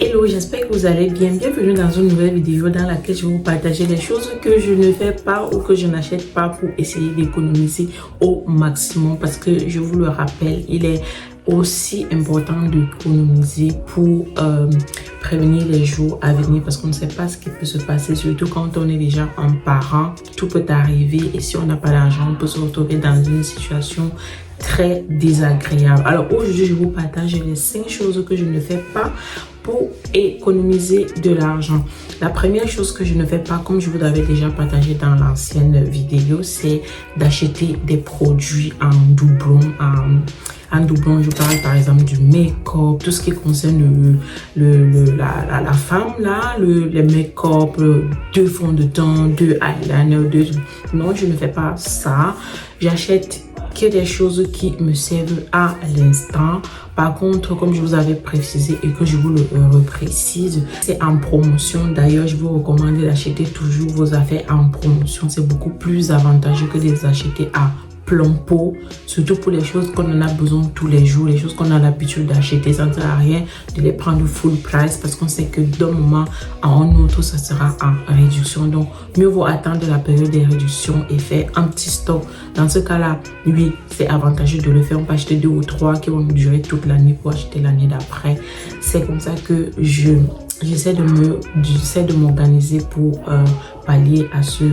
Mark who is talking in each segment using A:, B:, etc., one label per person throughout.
A: Hello, j'espère que vous allez bien. Bienvenue dans une nouvelle vidéo dans laquelle je vais vous partager les choses que je ne fais pas ou que je n'achète pas pour essayer d'économiser au maximum. Parce que je vous le rappelle, il est aussi important d'économiser pour prévenir les jours à venir, parce qu'on ne sait pas ce qui peut se passer, surtout quand on est déjà un parent. Tout peut arriver et si on n'a pas d'argent, on peut se retrouver dans une situation très désagréable. Alors aujourd'hui, je vous partage les 5 choses que je ne fais pas pour économiser de l'argent. La première chose que je ne fais pas, comme je vous l'avais déjà partagé dans l'ancienne vidéo, c'est d'acheter des produits en doublon. En doublon, je parle par exemple du make-up, tout ce qui concerne la femme là, les make-up, 2 fonds de teint, 2 eyeliners, non, je ne fais pas ça. J'achète que des choses qui me servent à l'instant. Par contre, comme je vous avais précisé et que je vous le reprécise, c'est en promotion. D'ailleurs, je vous recommande d'acheter toujours vos affaires en promotion. C'est beaucoup plus avantageux que de les acheter à plein pot, surtout pour les choses qu'on en a besoin tous les jours, les choses qu'on a l'habitude d'acheter. Ça ne sert à rien de les prendre full price parce qu'on sait que d'un moment à un autre, ça sera en réduction. Donc, mieux vaut attendre la période des réductions et faire un petit stock. Dans ce cas-là, oui, c'est avantageux de le faire. On peut acheter 2 ou 3 qui vont nous durer toute l'année pour acheter l'année d'après. C'est comme ça que j'essaie de m'organiser pour pallier à ce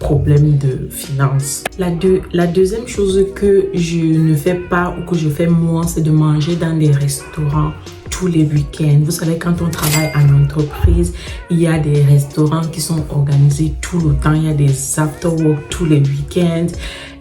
A: problème de finances. La deuxième chose que je ne fais pas ou que je fais moins, c'est de manger dans des restaurants tous les week-ends. Vous savez, quand on travaille en entreprise, il y a des restaurants qui sont organisés tout le temps. Il y a des after-work tous les week-ends.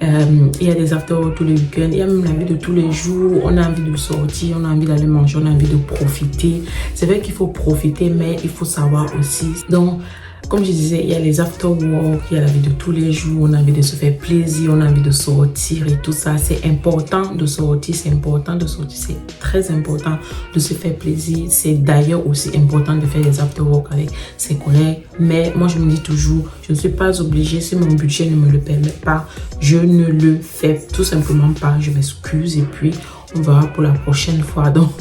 A: Il y a des after-work tous les week-ends. Il y a même la vie de tous les jours. On a envie de sortir, on a envie d'aller manger, on a envie de profiter. C'est vrai qu'il faut profiter, mais il faut savoir aussi. Donc, comme je disais, il y a les after-work, il y a la vie de tous les jours, on a envie de se faire plaisir, on a envie de sortir et tout ça. C'est important de sortir, c'est très important de se faire plaisir. C'est d'ailleurs aussi important de faire des after-work avec ses collègues. Mais moi, je me dis toujours, je ne suis pas obligée, si mon budget ne me le permet pas, je ne le fais tout simplement pas. Je m'excuse et puis on verra pour la prochaine fois. Donc,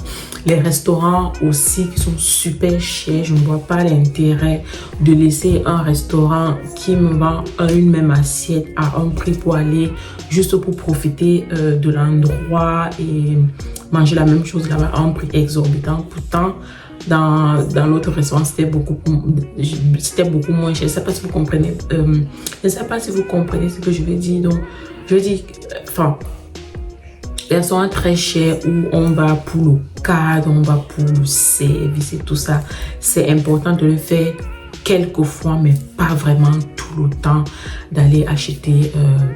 A: les restaurants aussi qui sont super chers, je ne vois pas l'intérêt de laisser un restaurant qui me vend une même assiette à un prix pour aller juste pour profiter de l'endroit et manger la même chose là-bas à un prix exorbitant. Pourtant, dans l'autre restaurant, c'était beaucoup moins cher. Je ne sais pas si vous comprenez. Je ne sais pas si vous comprenez ce que je veux dire. Donc, je dis, enfin, les restaurants très chers où on va pour le cadre, on va pour le service et tout ça. C'est important de le faire quelques fois, mais pas vraiment tout le temps, d'aller acheter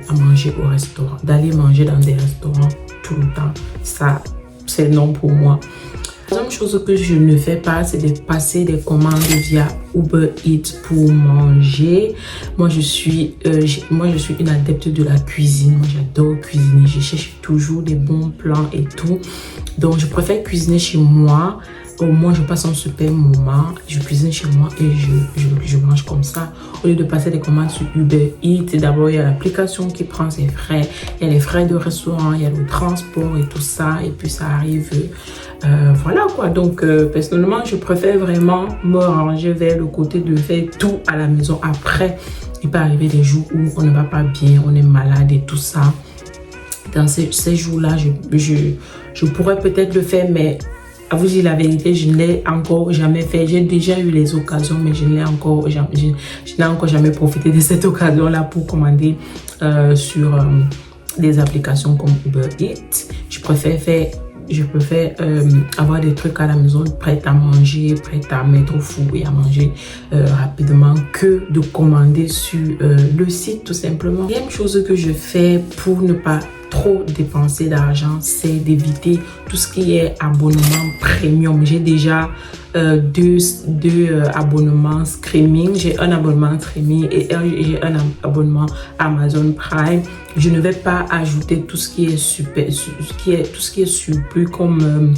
A: à manger au restaurant, d'aller manger dans des restaurants tout le temps. Ça, c'est non pour moi. La deuxième chose que je ne fais pas, c'est de passer des commandes via Uber Eats pour manger. Moi, je suis une adepte de la cuisine. Moi, j'adore cuisiner. Je cherche toujours des bons plans et tout. Donc, je préfère cuisiner chez moi. Au moins, je passe un super moment. Je cuisine chez moi et je mange comme ça. Au lieu de passer des commandes sur Uber Eats, d'abord, il y a l'application qui prend ses frais. Il y a les frais de restaurant, il y a le transport et tout ça. Et puis, ça arrive. Voilà quoi. Donc, personnellement, je préfère vraiment me ranger vers le côté de faire tout à la maison. Après, il peut arriver des jours où on ne va pas bien, on est malade et tout ça. Dans ces jours-là, je pourrais peut-être le faire, mais à vous dire la vérité, je ne l'ai encore jamais fait. J'ai déjà eu les occasions, mais je n'ai encore jamais profité de cette occasion-là pour commander sur des applications comme Uber Eats. Je préfère avoir des trucs à la maison prêts à manger, prêts à mettre au four et à manger rapidement que de commander sur le site tout simplement. La deuxième chose que je fais pour ne pas trop dépenser d'argent, c'est d'éviter tout ce qui est abonnement premium. J'ai déjà deux abonnements streaming. J'ai un abonnement streaming et j'ai un abonnement Amazon Prime. Je ne vais pas ajouter tout ce qui est surplus comme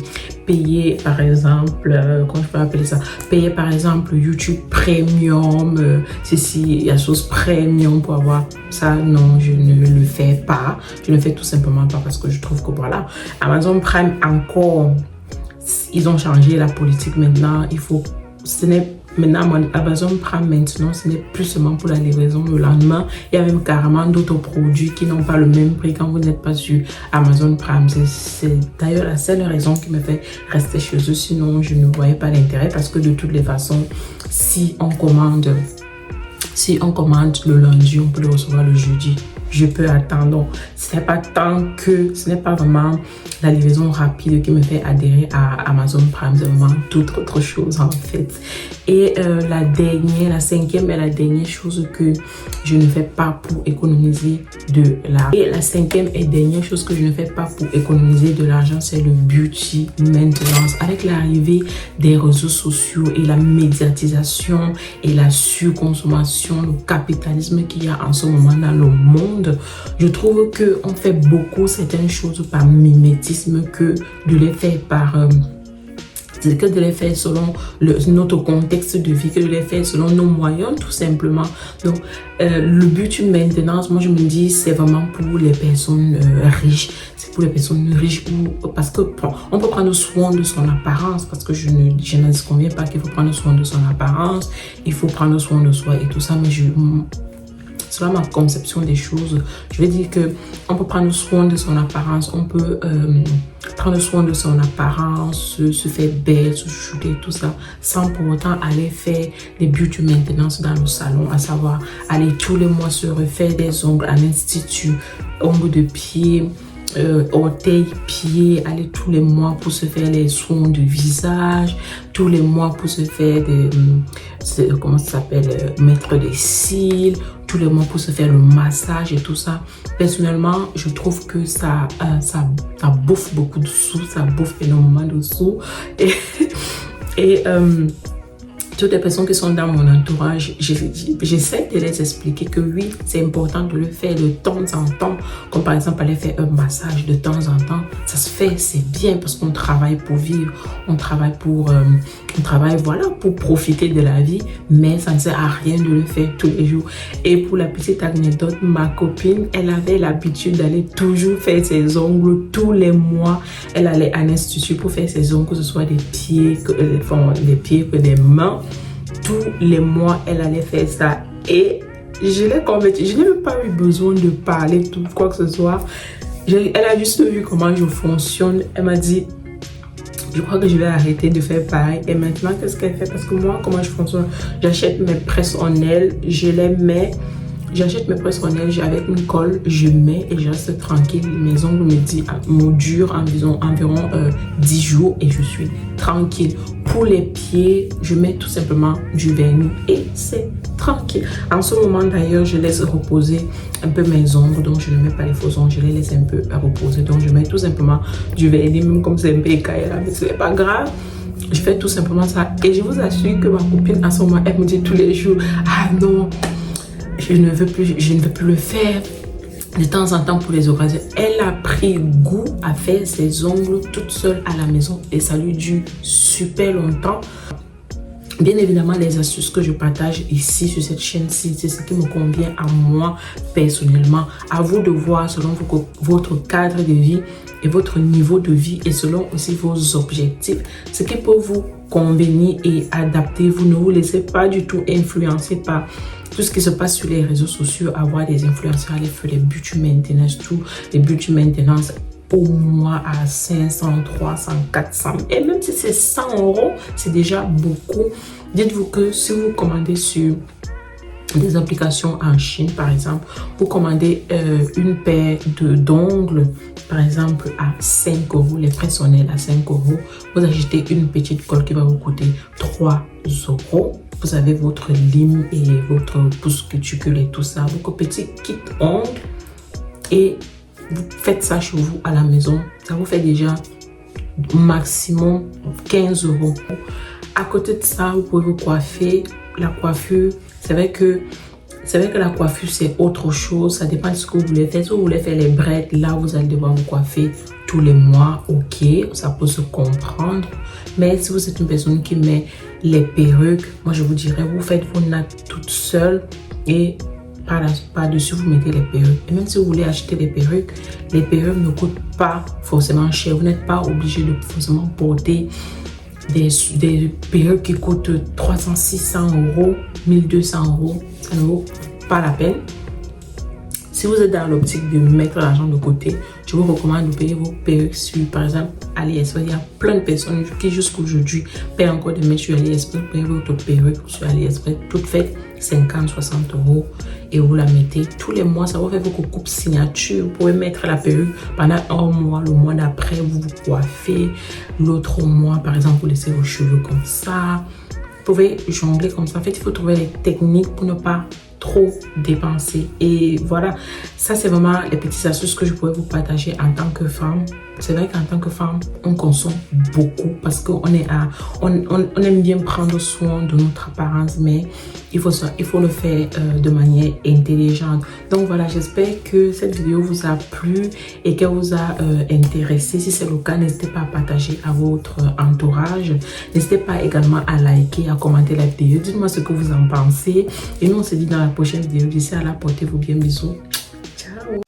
A: payer par exemple, comment je peux appeler ça, payer par exemple YouTube Premium, ceci, la chose Premium pour avoir ça. Non, je ne le fais pas. Je ne le fais tout simplement pas parce que je trouve que voilà, Amazon Prime encore, ils ont changé la politique maintenant. Maintenant, Amazon Prime maintenant, ce n'est plus seulement pour la livraison le lendemain. Il y a même carrément d'autres produits qui n'ont pas le même prix quand vous n'êtes pas sur Amazon Prime. C'est d'ailleurs la seule raison qui me fait rester chez eux. Sinon, je ne voyais pas l'intérêt parce que de toutes les façons, si on commande le lundi, on peut le recevoir le jeudi. Je peux attendre. Donc, ce n'est pas vraiment la livraison rapide qui me fait adhérer à Amazon Prime. C'est vraiment toute autre chose en fait. Et la cinquième et la dernière chose que je ne fais pas pour économiser de l'argent. Et la cinquième et dernière chose que je ne fais pas pour économiser de l'argent, c'est le beauty maintenance. Avec l'arrivée des réseaux sociaux et la médiatisation et la surconsommation, le capitalisme qu'il y a en ce moment dans le monde, je trouve qu'on fait beaucoup certaines choses par mimétisme que de les faire selon notre contexte de vie, que de les faire selon nos moyens tout simplement. Donc le but d'une maintenance, moi je me dis, c'est vraiment pour les personnes riches. C'est pour les personnes riches parce que on peut prendre soin de son apparence, parce que je n'en conviens pas qu'il faut prendre soin de son apparence, il faut prendre soin de soi et tout ça, mais selon ma conception des choses, je vais dire que on peut prendre soin de son apparence, on peut prendre soin de son apparence, se faire belle, se shooter, tout ça, sans pour autant aller faire des beauty maintenance dans le salon, à savoir aller tous les mois se refaire des ongles à l'institut, ongles de pied, orteils, pieds, aller tous les mois pour se faire les soins de visage, tous les mois pour se faire mettre des cils, tous les mois pour se faire le massage et tout ça. Personnellement, je trouve que ça bouffe beaucoup de sous, ça bouffe énormément de sous. Et toutes les personnes qui sont dans mon entourage, j'essaie de les expliquer que oui, c'est important de le faire de temps en temps. Comme par exemple, aller faire un massage de temps en temps. Ça se fait, c'est bien parce qu'on travaille pour vivre. On travaille voilà, pour profiter de la vie. Mais ça ne sert à rien de le faire tous les jours. Et pour la petite anecdote, ma copine, elle avait l'habitude d'aller toujours faire ses ongles tous les mois. Elle allait à l'institut pour faire ses ongles, que ce soit des pieds, que des mains. Tous les mois, elle allait faire ça et je l'ai convaincue. Je n'ai même pas eu besoin de parler tout quoi que ce soit. Elle a juste vu comment je fonctionne. Elle m'a dit, je crois que je vais arrêter de faire pareil. Et maintenant, qu'est-ce qu'elle fait? Parce que moi, comment je fonctionne? J'achète mes presses en aile, je les mets. J'achète mes presses en aile avec une colle, je mets et je reste tranquille. Mes ongles me durent environ 10 jours et je suis tranquille. Pour les pieds, je mets tout simplement du vernis et c'est tranquille. En ce moment d'ailleurs, je laisse reposer un peu mes ongles, donc je ne mets pas les faux ongles, je les laisse un peu reposer. Donc je mets tout simplement du vernis, même comme c'est un peu écaillé là, mais ce n'est pas grave. Je fais tout simplement ça et je vous assure que ma copine à ce moment, elle me dit tous les jours, ah non, je ne veux plus le faire. De temps en temps pour les occasions, elle a pris goût à faire ses ongles toute seule à la maison et ça lui dure super longtemps. Bien évidemment, les astuces que je partage ici sur cette chaîne-ci, c'est ce qui me convient à moi personnellement. À vous de voir selon votre cadre de vie et votre niveau de vie et selon aussi vos objectifs, ce qui peut vous convenir et adapter. Vous ne vous laissez pas du tout influencer par tout ce qui se passe sur les réseaux sociaux, avoir des influenceurs, aller faire les beauty maintenance, tout les beauty maintenance au mois à 500, 300, 400 et même si c'est 100 €, c'est déjà beaucoup. Dites-vous que si vous commandez sur des applications en Chine par exemple, vous commandez une paire d'ongles par exemple à 5 €, les presses en aile à 5 €, vous achetez une petite colle qui va vous coûter 3 €. Vous avez votre lime et votre pousse cuticule et tout ça, votre petit kit ongle et vous faites ça chez vous à la maison. Ça vous fait déjà maximum 15 €. À côté de ça, vous pouvez vous coiffer. La coiffure, c'est vrai que la coiffure c'est autre chose. Ça dépend de ce que vous voulez faire. Si vous voulez faire les braids, là vous allez devoir vous coiffer tous les mois. Ok, ça peut se comprendre. Mais si vous êtes une personne qui met les perruques, moi je vous dirais, vous faites vos nattes toutes seules et par-dessus, vous mettez les perruques. Et même si vous voulez acheter les perruques ne coûtent pas forcément cher. Vous n'êtes pas obligé de forcément porter des perruques qui coûtent 300, 600 euros, 1200 euros. Ça ne vaut pas la peine. Si vous êtes dans l'optique de mettre l'argent de côté, je vous recommande de payer vos perruques sur, par exemple, AliExpress. Il y a plein de personnes qui jusqu'aujourd'hui paient encore des mèches sur AliExpress. Vous payez votre perruque sur AliExpress, toute faite 50, 60 euros et vous la mettez tous les mois. Ça va faire vos coupes signature. Vous pouvez mettre la perruque pendant un mois. Le mois d'après, vous vous coiffez. L'autre mois, par exemple, vous laissez vos cheveux comme ça. Vous pouvez jongler comme ça. En fait, il faut trouver des techniques pour ne pas trop dépenser. Et voilà, ça c'est vraiment les petites astuces que je pourrais vous partager en tant que femme. C'est vrai qu'en tant que femme, on consomme beaucoup parce qu'on on aime bien prendre soin de notre apparence, mais il faut le faire de manière intelligente. Donc voilà, j'espère que cette vidéo vous a plu et qu'elle vous a intéressé. Si c'est le cas, n'hésitez pas à partager à votre entourage. N'hésitez pas également à liker, à commenter la vidéo. Dites-moi ce que vous en pensez. Et nous, on se dit dans la prochaine vidéo. D'ici là, portez-vous bien. Bisous. Ciao.